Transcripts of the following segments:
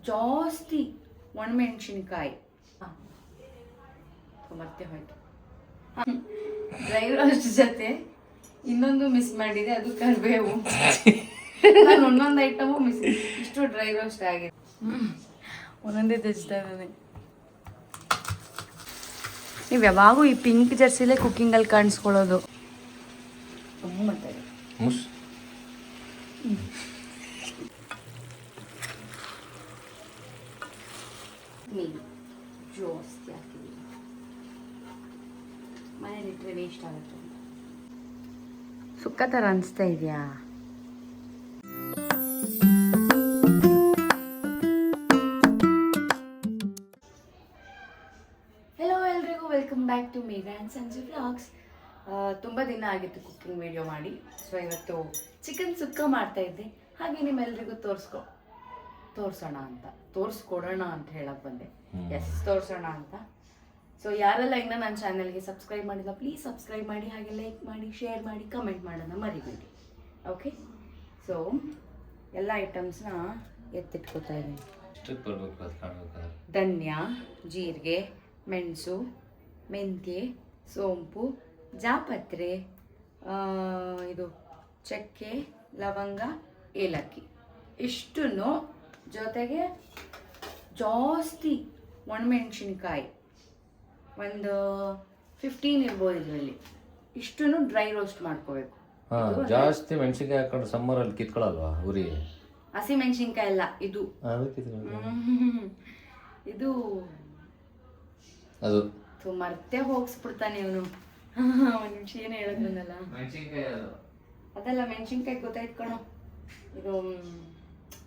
ಜಾಸ್ತಿ ಒಣಮೆಣಸಿನ್ಕಾಯಿ ಮರ್ತೆ ಹೋಯ್ತು. Dry roast ಜೊತೆ ಇನ್ನೊಂದು ಮಿಸ್ ಮಾಡಿದೆ, ಅದು ಕರಿಬೇವು. ನಾನು ಒಂದೊಂದು ಐಟಮು ಮಿಸ್, ಇಷ್ಟು ಡ್ರೈ ರೋಸ್ಟ್ ಆಗಿದೆ. ಒಂದೊಂದೇ ತೆಗಿಸ್ತಾ ಇದ್ದಾನೆ. ನೀವು ಯಾವಾಗೂ ಈ ಪಿಂಕ್ ಜರ್ಸಿಲೇ ಕುಕ್ಕಿಂಗಲ್ಲಿ ಕಾಣಿಸ್ಕೊಳ್ಳೋದು. ಜಾಸ್ತಿ ಹಾಕಿದ್ದೀನಿ, ಮನೇಲಿಟ್ಟರೆ ವೇಸ್ಟ್ ಆಗುತ್ತೆ. ಸುಕ್ಕ ಥರ ಅನಿಸ್ತಾ ಇದೆಯಾ? ಹೆಲೋ ಎಲ್ರಿಗೂ, welcome back to Megha and Sanju vlogs. ತುಂಬ ದಿನ ಆಗಿತ್ತು ಕುಕ್ಕಿಂಗ್ ವಿಡಿಯೋ ಮಾಡಿ. ಸೊ ಇವತ್ತು ಚಿಕನ್ ಸುಕ್ಕ ಮಾಡ್ತಾ ಇದ್ದೆ, ಹಾಗೆ ನಿಮ್ಮೆಲ್ರಿಗೂ ತೋರಿಸ್ಕೊಡೋಣ ಅಂತ ಹೇಳಕ್ ಬಂದೆ. ಎಸ್, ತೋರಿಸೋಣ ಅಂತ. ಸೊ ಯಾರೆಲ್ಲ ಇನ್ನೂ ನನ್ನ ಚಾನಲ್ಗೆ ಸಬ್ಸ್ಕ್ರೈಬ್ ಮಾಡಿಲ್ಲ, ಪ್ಲೀಸ್ ಸಬ್ಸ್ಕ್ರೈಬ್ ಮಾಡಿ, ಹಾಗೆ ಲೈಕ್ ಮಾಡಿ, ಶೇರ್ ಮಾಡಿ, ಕಮೆಂಟ್ ಮಾಡೋಣ ಮರಿಬೇಡಿ. ಓಕೆ, ಸೊ ಎಲ್ಲ ಐಟಮ್ಸ್ನ ಎತ್ತಿಟ್ಕೋತಾ ಇದ್ದೀನಿ. ಧನ್ಯ, ಜೀರಿಗೆ, ಮೆಣಸು, ಮೆಂತ್ಯ, ಸೋಂಪು, ಜಾಪತ್ರೆ, ಇದು ಚಕ್ಕೆ, ಲವಂಗ, ಏಲಕ್ಕಿ, ಇಷ್ಟನ್ನು ಜೊತೆಗೆ ಜಾಸ್ತಿ ಒಣಮೆಣಸಿನ್ಕಾಯಿ ಒಂದು 15 ಇರ್ಬೋದು ಇದರಲ್ಲಿ. ಇಷ್ಟನ್ನು ಡ್ರೈ ರೋಸ್ಟ್ ಮಾಡ್ಕೋಬೇಕು. ಜಾಸ್ತಿ ಮೆಣಸಿನ್ಕಾಯಿ ಹಾಕೊಂಡು ಸಮ್ಮರಲ್ಲಿ ಕಿತ್ಕೊಳ್ಳಲ್ವಾ ಉರಿ? ಹಸಿ ಮೆಣಸಿನ್ಕಾಯಿ ಅಲ್ಲ ಇದು, ಇದು ಅದು ಮರ್ತೆ ಹೋಗಿಸ್ಬಿಡ್ತಾನೆ ಇವನು. ಒಂದು ನಿಮಿಷ ಏನು ಹೇಳಿದ್ನಲ್ಲ, ಅದಲ್ಲ ಮೆಣಸಿನ್ಕಾಯಿ ಗೊತ್ತಾಯ್ತು ಕಣೋ. ಇದು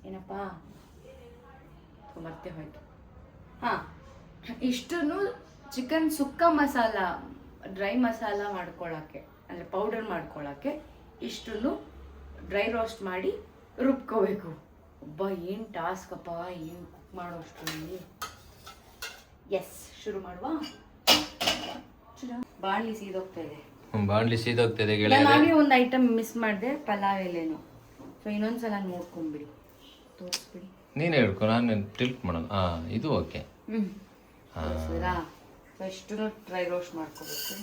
ಏನಪ್ಪ ಮರ್ತೆ ಹೋಯ್ತು. ಇಷ್ಟನ್ನು ಚಿಕನ್ ಸುಕ್ಕ ಮಸಾಲ, ಡ್ರೈ ಮಸಾಲ ಮಾಡ್ಕೊಳ್ಳೋಕ್ಕೆ, ಅಂದರೆ ಪೌಡರ್ ಮಾಡ್ಕೊಳ್ಳೋಕ್ಕೆ ಇಷ್ಟನ್ನು ಡ್ರೈ ರೋಸ್ಟ್ ಮಾಡಿ ರುಬ್ಕೋಬೇಕು. ಒಬ್ಬ ಏನು ಟಾಸ್ಕ್ ಅಪ್ಪ, ಏನು ಕುಕ್ ಮಾಡೋ ಅಷ್ಟರಲ್ಲಿ. ಎಸ್, ಶುರು ಮಾಡುವ. ಬಾಣಲಿ ಸೀದೋಗ್ತಾ ಇದೆ. ನಾನೇ ಒಂದು ಐಟಮ್ ಮಿಸ್ ಮಾಡಿದೆ, ಪಲಾವ್ ಎಲೆನು. ಸೊ ಇನ್ನೊಂದ್ಸಲ ನೋಡ್ಕೊಂಡ್ಬಿಡಿ, ತೋರಿಸ್ಬಿಡಿ. ನೀನೇ ಹಿಡ್ಕೊ, ನಾನು ಟಿಲ್ಟ್ ಮಾಡೋದು. ಇದು ಓಕೆ. ಫಸ್ಟು ಡ್ರೈ ರೋಸ್ಟ್ ಮಾಡ್ಕೋಬೇಕು.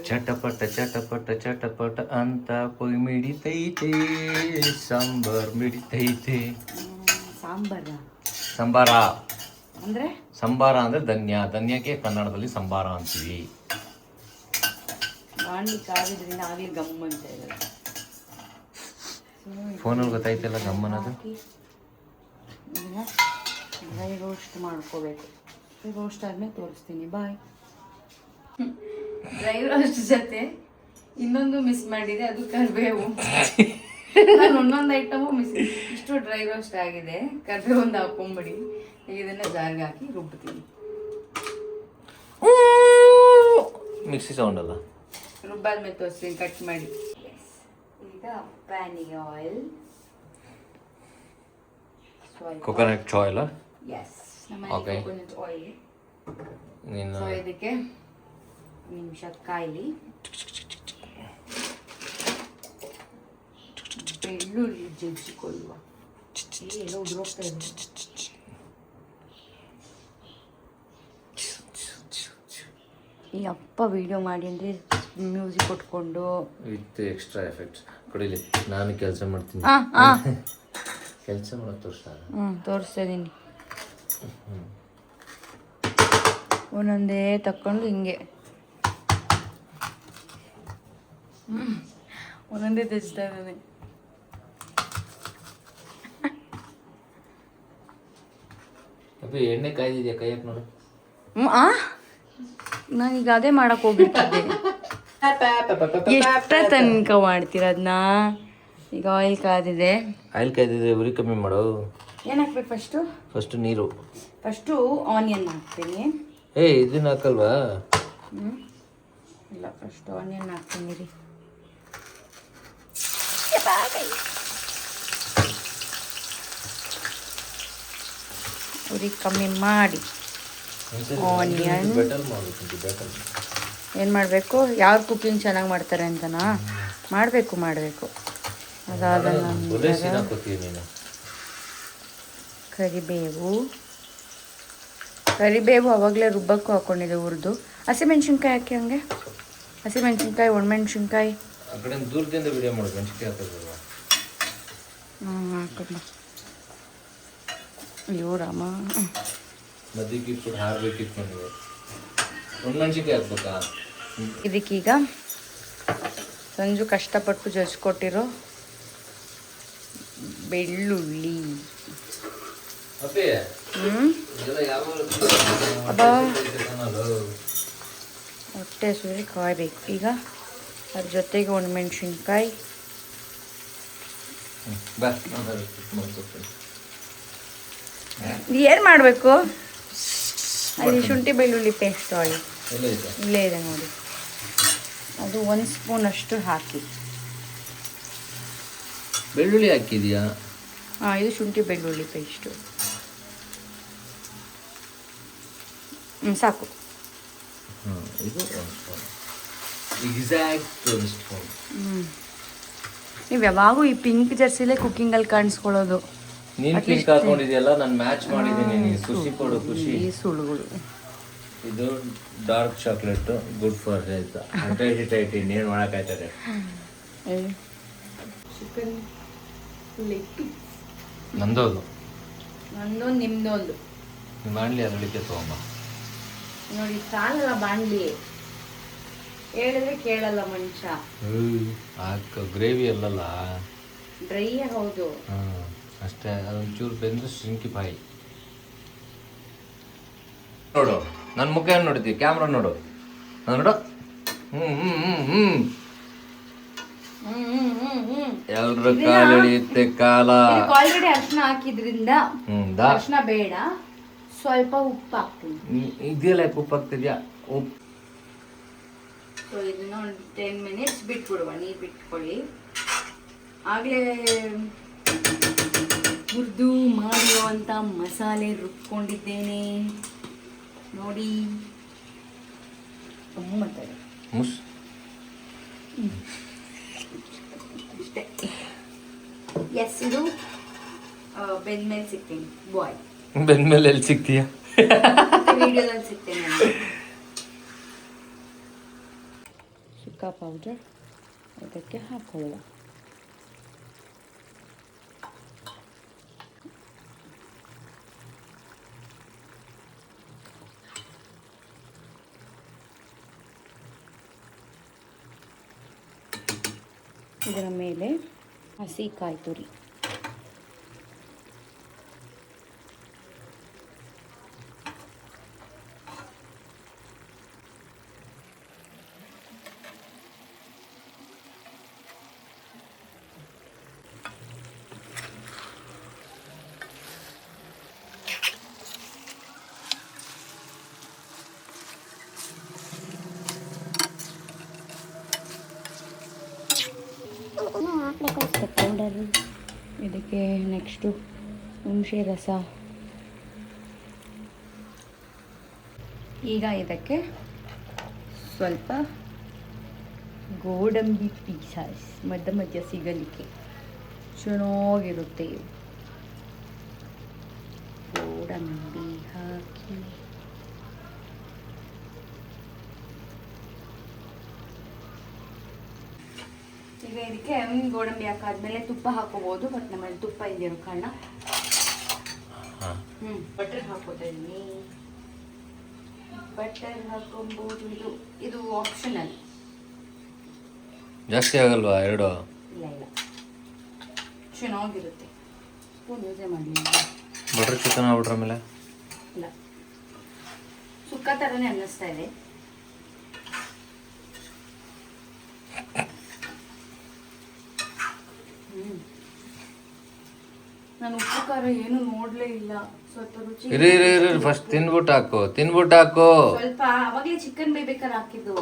ಚಟಪಟ ಚಟಪಟ ಚಟಪಟ ಅಂತ ಪೊಯ್ ಮಿಡಿತೈತೆ, ಸಾಂಬಾರ್ ಮಿಡಿತೈತೆ. ಸಂಬಾರ ಅಂದ್ರೆ ಸಂಬಾರ ಅಂದ್ರೆ ಧನ್ಯಕ್ಕೆ ಕನ್ನಡದಲ್ಲಿ ಸಂಬಾರ ಅಂತೀವಿ. ಬಾಣಲಿ ಕಾದಿದ್ರಿಂದ ಆಗಲಿ ಗಮ್ ಅಂತ ಇದೆ. ಫೋನಲ್ಲಿ ಗೊತ್ತಾಯ್ತಲ್ಲ ಗಮ್ಮನದು. ಡ್ರೈ ರೋಸ್ಟ್ ಮಾಡ್ಕೋಬೇಕು. ರೋಸ್ಟ್ ಆದ್ಮೇಲೆ ತೋರಿಸ್ತೀನಿ, ಬಾಯ್. ಡ್ರೈ ರೋಸ್ಟ್ ಜೊತೆ ಇನ್ನೊಂದು ಮಿಸ್ ಮಾಡಿದೆ, ಅದು ಕರಿಬೇವು. ನಾನು ಒಂದೊಂದು ಐಟಮು ಮಿಸ್, ಇಷ್ಟು ಡ್ರೈ ರೋಸ್ಟ್ ಆಗಿದೆ. ಕರಿಬೇವು ಒಂದು ಹಾಕೊಂಬಿಡಿ. ಇದನ್ನ ಜಾರ್ಗೆ ಹಾಕಿ ರುಬ್ತೀನಿ. ಮಿಕ್ಸಿ ಸೌಂಡ್ ಅಲ್ಲ, ರುಬ್ಬಾದ್ಮೇಲೆ ತೋರಿಸ್ತೀನಿ, ಕಟ್ ಮಾಡಿ. ಈಗ ಪ್ಯಾನಿಗೆ oil, coconut oil. Yes, coconut oil. So ಇದಕ್ಕೆ ನಿಮಿಷ ಕಾಯಿಲಿ. ಬೆಳ್ಳುಳ್ಳಿ ಜಜ್ಜಿಕೊಳ್ಳುವ. ಏನೋ ಉದುರೋಗ್ತಾ ಇದೆ. ಈ ಅಪ್ಪ ವಿಡಿಯೋ ಮಾಡಿ ಅಂದರೆ ಮ್ಯೂಸಿಕ್ ಕೊಟ್ಕೊಂಡು ವಿತ್ ಎಕ್ಸ್ಟ್ರಾ ಎಫೆಕ್ಟ್ಸ್ ಕೊಡಿಲಿ. ನಾನು ಕೆಲಸ ಮಾಡ್ತೀನಿ, ಕೆಲಸ ಮಾಡೋದು ತೋರಿಸ್ತಾ ಇದ್ದೀನಿ. ಒಂದೊಂದೇ ತಕ್ಕೊಂಡು ಹಿಂಗೆ ಒಂದೊಂದೇ ತೆಗಿಸ್ತಾ ಇದ್ದಾನೆ. ಎಣ್ಣೆ ಕಾಯ್ದಿದ್ಯಾ? ಕೈ ಹಾಕಿ ನೋಡು. ನಾನೀಗ ಅದೇ ಮಾಡಕ್ ಹೋಗ್ಬಿಟ್ಟಿದ್ದೆ. ಎಷ್ಟ ತನಕ ಮಾಡ್ತೀರ ಅದನ್ನ? ಈಗ ಆಯಿಲ್ ಕಾದಿದೆ. ಉರಿ ಕಮ್ಮಿ ಮಾಡು. ಏನು ಹಾಕ್ಬೇಕು ಫಸ್ಟು? ನೀರು. ಫಸ್ಟು ಆನಿಯನ್ ಹಾಕ್ತೀನಿ. ಇದನ್ನ ಹಾಕಲ್ವಾ? ಇಲ್ಲ, ಫಸ್ಟ್ ಆನಿಯನ್ ಹಾಕ್ತೀನಿ ರೀ. ಉರಿ ಕಮ್ಮಿ ಮಾಡಿ ಆನಿಯನ್ ಏನು ಮಾಡಬೇಕು? ಯಾರು ಕುಕ್ಕಿಂಗ್ ಚೆನ್ನಾಗಿ ಮಾಡ್ತಾರೆ ಅಂತನಾ? ಮಾಡಬೇಕು. ಅದಾದ ಕರಿಬೇವು ಅವಾಗಲೇ ರುಬ್ಬಕ್ಕೂ ಹಾಕ್ಕೊಂಡಿದ್ದೆ ಹುರಿದು. ಹಸಿಮೆಣ್ಸಿನ್ಕಾಯಿ ಹಾಕಿ ಹಂಗೆ, ಹಸಿಮೆಣ್ಸಿನ್ಕಾಯಿ, ಒಣಮೆಣ್ಸಿನ್ಕಾಯಿ. ಆ ಕಡೆ ದೂರದಿಂದ ವಿಡಿಯೋ ಮಾಡಿ ಮೆಣಸಿನ್ಕಾಯಿ ಹಾಕೋದಲ್ವ. ಹಾಕಮ್ಮ. ಅಯ್ಯೋ ರಾಮ, ಮದ್ದಿಗೆ ಇಟ್ಬಿಟ್ಟು ಹಾರ್ಬೇಕಿತ್ತು ನನಗೆ. ಒಣಮೆಣ್ಸಿನ್ಕಾಯಿ ಹಾಕ್ಬೇಕಾ? ಇದಕ್ಕೀಗ ಸಂಜು ಕಷ್ಟಪಟ್ಟು ಜಜ್ಕೊಟ್ಟಿರೋ ಬೆಳ್ಳುಳ್ಳಿ. ಅಬ್ಬಾ ಹೊಟ್ಟೆ ಸುರಿ ಕಾಯ್ಬೇಕು. ಈಗ ಅದ್ರ ಜೊತೆಗೆ ಒಣಮೆಣ್ಸಿನ್ಕಾಯಿ. ಏನು ಮಾಡಬೇಕು? ಅಲ್ಲಿ ಶುಂಠಿ ಬೆಳ್ಳುಳ್ಳಿ ಪೇಸ್ಟ್ ಆಯಿಲ್ ಇಲ್ಲೇ ಇದೆ ನೋಡಿ, ಅದು 1 ಸ್ಪೂನ್ ಅಷ್ಟು ಹಾಕಿ. ಬೆಳ್ಳುಳ್ಳಿ ಹಾಕಿದ್ಯಾ? ಹಾಂ, ಇದು ಶುಂಠಿ ಬೆಳ್ಳುಳ್ಳಿ ಪೇಸ್ಟು. ಸಾಕು. ಇದು 1 ಸ್ಪೂನ್, ಎಕ್ಸಾಕ್ಟ್ 1 ಸ್ಪೂನ್. ನೀವು ಯಾವಾಗೂ ಈ ಪಿಂಕ್ ಜರ್ಸಿಲೇ ಕುಕ್ಕಿಂಗಲ್ಲಿ ಕಾಣಿಸ್ಕೊಳ್ಳೋದು. ನೀನು ಪಿಂಕ್ ಹಾಕೊಂಡಿದ್ಯಲ್ಲ, ನಾನು ಮ್ಯಾಚ್ ಮಾಡಿದ್ದೀನಿ. ಖುಷಿ ಕೊಡು, ಖುಷಿ. ಈ ಸುಳುಗಳು. ಇದು dark chocolate, good for health. Tight ಇನ್ನೇನು ಮಾಡೋಕ್ಕಾಯ್ತದೆ. ಚಿಕನ್ ಲೆಗ್ ಪೀಸ್ ನಂದೋದು, ನಿಮ್ದೊಂದು ಬಾಣಲಿ ಅದಕ್ಕೆ ತಗೊಂಬ. ನೋಡಿ, ಸಾಲಲ್ಲ ಬಾಣಲಿ, ಹೇಳಿದ್ರೆ ಕೇಳಲ್ಲ ಮನುಷ್ಯ. ಗ್ರೇವಿ ಅಲ್ಲಲ್ಲ, ಡ್ರೈ. ಹೌದು, ಅಷ್ಟೇ. ಅದೊಂಚೂರು ಬೆಂದು ಶಿಂಕಿ ಬಾಯಿ ನೋಡು. ನನ್ನ ಮುಖ ಏನು ನೋಡ್ತೀವಿ? ಕ್ಯಾಮ್ರಾ ನೋಡು, ನೋಡು. ಎಲ್ರ ಕಾಲು ಎಳೆಯುತ್ತೆ ಕಾಲ. ಆಲ್ರೆಡಿ ಅರ್ಶಿನ ಹಾಕಿದ್ರಿಂದ ಅರ್ಶಿನ ಬೇಡ, ಸ್ವಲ್ಪ ಉಪ್ಪು ಹಾಕ್ತೀನಿ. ಇದೆಯಲ್ಲ ಉಪ್ಪು ಹಾಕ್ತಿದ್ಯಾ? ಉಪ್ಪು. ಸೊ ಇದನ್ನ ಒಂದು 10 ಮಿನಿಟ್ಸ್ ಬಿಟ್ಬಿಡುವ. ನೀರು ಬಿಟ್ಕೊಳ್ಳಿ. ಆಗಲೇ ಹುರಿದು ಮಾಡಿರುವಂಥ ಮಸಾಲೆ ರುಬ್ಕೊಂಡಿದ್ದೇನೆ ನೋಡಿ. ಮುಸ್ ಅಷ್ಟೇ. ಎಸ್, ಇದು ಬೆಂದ್ಮೇಲೆ ಸಿಗ್ತೀನಿ. ಬಾಯ್, ಬೆಂದ್ಮೇಲೆ ಎಲ್ಲಿ ಸಿಗ್ತೀಯ? ವಿಡಿಯೋದಲ್ಲಿ ಸಿಗ್ತೇನೆ. ಸುಕ್ಕ ಪೌಡರ್ ಅದಕ್ಕೆ ಹಾಕೊಳ್ಳುವ. ಇದರ ಮೇಲೆ ಹಸಿ ಕಾಯಿ ತುರಿ. ಪೌಡರು. ಇದಕ್ಕೆ ನೆಕ್ಸ್ಟು ಹುಣಸೆ ರಸ. ಈಗ ಇದಕ್ಕೆ ಸ್ವಲ್ಪ ಗೋಡಂಬಿ ಪೀಸಸ್ ಮಧ್ಯ ಸಿಗಲಿಕ್ಕೆ ಚೆನ್ನಾಗಿರುತ್ತೆ. ಗೋಡಂಬಿ ಹಾಕಿ ಈಗ ಇದಕ್ಕೆ ಗೋಡಂಬಿ ಹಾಕಾದ್ಮೇಲೆ ತುಪ್ಪ ಹಾಕೋಬಹುದು. ಬಟ್ ನಮ್ಮಲ್ಲಿ ತುಪ್ಪ ಇಲ್ಲಿರೋ ಕಾರಣ ಬಟರ್ ಹಾಕೋತಾ ಇದ್ದೀನಿ. ಬಟರ್ ಹಾಕೊಬಹುದು. ಇದು ಆಪ್ಷನಲ್. ಜಾಸ್ತಿ ಆಗಲ್ವಾ? 2 ಇಲ್ಲ, ಚೆನ್ನಾಗಿರುತ್ತೆ. ಸ್ಪೂನ್ ಯೂಸೇ ಮಾಡಿ. ಬಟರ್ ಚಿಕನ್ ಆಗ್ಬಿಟ್ರ ಮೇಲೆ ಇಲ್ಲ, ಸುಕ್ಕ ಥರನೇ ಅನ್ನಿಸ್ತಾ ಇದೆ. ನಾನು ಉಪ್ಪು ಖಾರ ಏನು ನೋಡ್ಲೇ ಇಲ್ಲ. ಸ್ವಲ್ಪ ರುಚಿ ಇರಿ ಫಸ್ಟ್ ತಿನ್ಬಿಟ್ಟು ಹಾಕು. ಸ್ವಲ್ಪ ಅವಾಗಲೇ ಚಿಕನ್ ಬೇಯ್ಬೇಕಾದ್ರೆ ಹಾಕಿದ್ದು.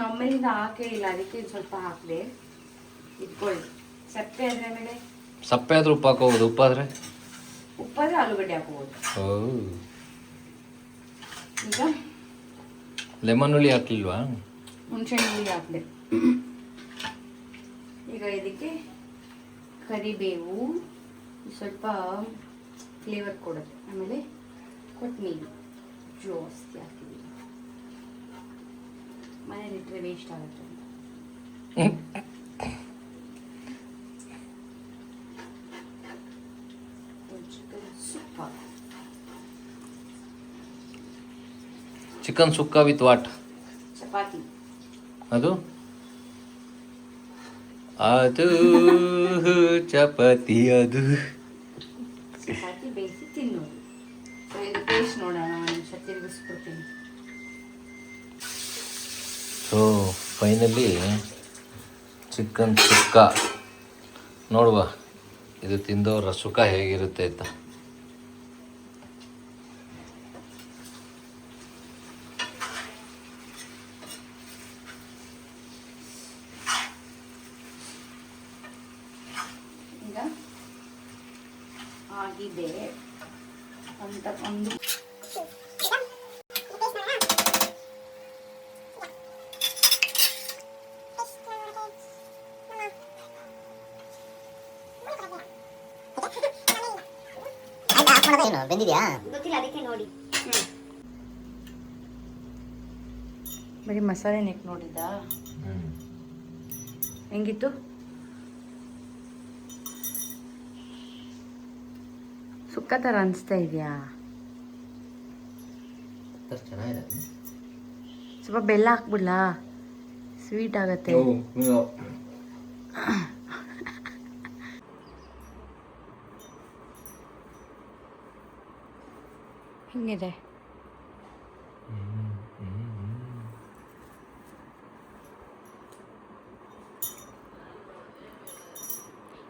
ಆಮೇಲಿಂದ ಹಾಕೇ ಇಲ್ಲ, ಅದಕ್ಕೆ ಸ್ವಲ್ಪ ಹಾಕ್ದೆ. ಇಟ್ಕೊಳ್ಳಿ. ಸಪ್ಪೆ ಆದ್ರೆ ಮೇಲೆ ಸಪ್ಪೆ ಆದ್ರೂ ಉಪ್ಪು ಹಾಕೋಬಹುದು. ಉಪ್ಪಾದ್ರೆ ಆಲೂಗಡ್ಡೆ ಹಾಕೋಬಹುದು. ಈಗ ಲೆಮನ್ ಹುಳಿ ಹಾಕ್ಲಿಲ್ವಾ? ಹುಣಸೆ ಹುಳಿ ಹಾಕ್ದೆ. ಈಗ ಇದಕ್ಕೆ ಕರಿಬೇವು, ಸ್ವಲ್ಪ ಫ್ಲೇವರ್ ಕೊಡುತ್ತೆ. ಆಮೇಲೆ ಕೊತ್ತಂಬರಿ ಜಾಸ್ತಿ ಹಾಕಿದ್ದೀವಿ, ಮನೇಲಿಟ್ಟರೆ ವೇಸ್ಟ್ ಆಗುತ್ತೆ. Chicken sukka with what? Chapati. ಅದು ಚಪಾತಿ ಅದು ಚಪಾತಿ ಬೇಯಿಸಿ ತಿನ್ನೋದು. ಸೊ ಇದು ಟೇಸ್ಟ್ ನೋಡೋಣ, ಒಂದು ನಿಮಿಷ ತಿರುಗಿಸ್ಬಿಡ್ತೀನಿ. ಸೊ ಫೈನಲಿ ಚಿಕನ್ ಸುಕ್ಕ ನೋಡುವ, ಇದು ತಿಂದವರ ಸುಖ ಹೇಗಿರುತ್ತೆ ಅಂತ. ಈಗ ಆಗಿದೆ ಅಂತ ಒಂದು ಬೆಂದಿದ್ಯಾ? ಗೊತ್ತಿಲ್ಲ, ಅದಕ್ಕೆ ನೋಡಿ. ಬರೀ ಮಸಾಲೆ ನೆಕ್ ನೋಡಿದ್ದ ಹೆಂಗಿತ್ತು? ಸುಕ್ಕ ಥರ ಅನಿಸ್ತಾ ಇದೆಯಾ? ಚೆನ್ನಾಗಿದೆ. ಸ್ವಲ್ಪ ಬೆಲ್ಲ ಹಾಕ್ಬಿಡ್ಲಾ? ಸ್ವೀಟ್ ಆಗತ್ತೆ. ಹಿಂಗಿದೆ.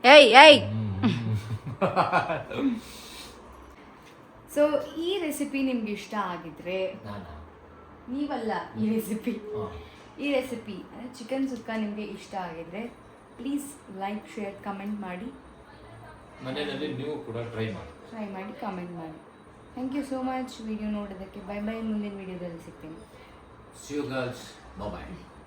ಏಯ್ ಏಯ್ ಸೊ ಈ ರೆಸಿಪಿ ನಿಮ್ಗೆ ಇಷ್ಟ ಆಗಿದ್ರೆ, ನೀವಲ್ಲ ಈ ರೆಸಿಪಿ ಚಿಕನ್ ಸುಕ್ಕ ನಿಮಗೆ ಇಷ್ಟ ಆಗಿದ್ರೆ ಪ್ಲೀಸ್ ಲೈಕ್, ಶೇರ್, ಕಮೆಂಟ್ ಮಾಡಿ. ಮನೆಯಲ್ಲಿ ನೀವು ಕೂಡ ಟ್ರೈ ಮಾಡಿ ಕಮೆಂಟ್ ಮಾಡಿ. Thank you so much video ನೋಡೋದಕ್ಕೆ. Bye bye. ಮುಂದಿನ ವಿಡಿಯೋದಲ್ಲಿ ಸಿಗ್ತೀನಿ. See you girls. Bye bye.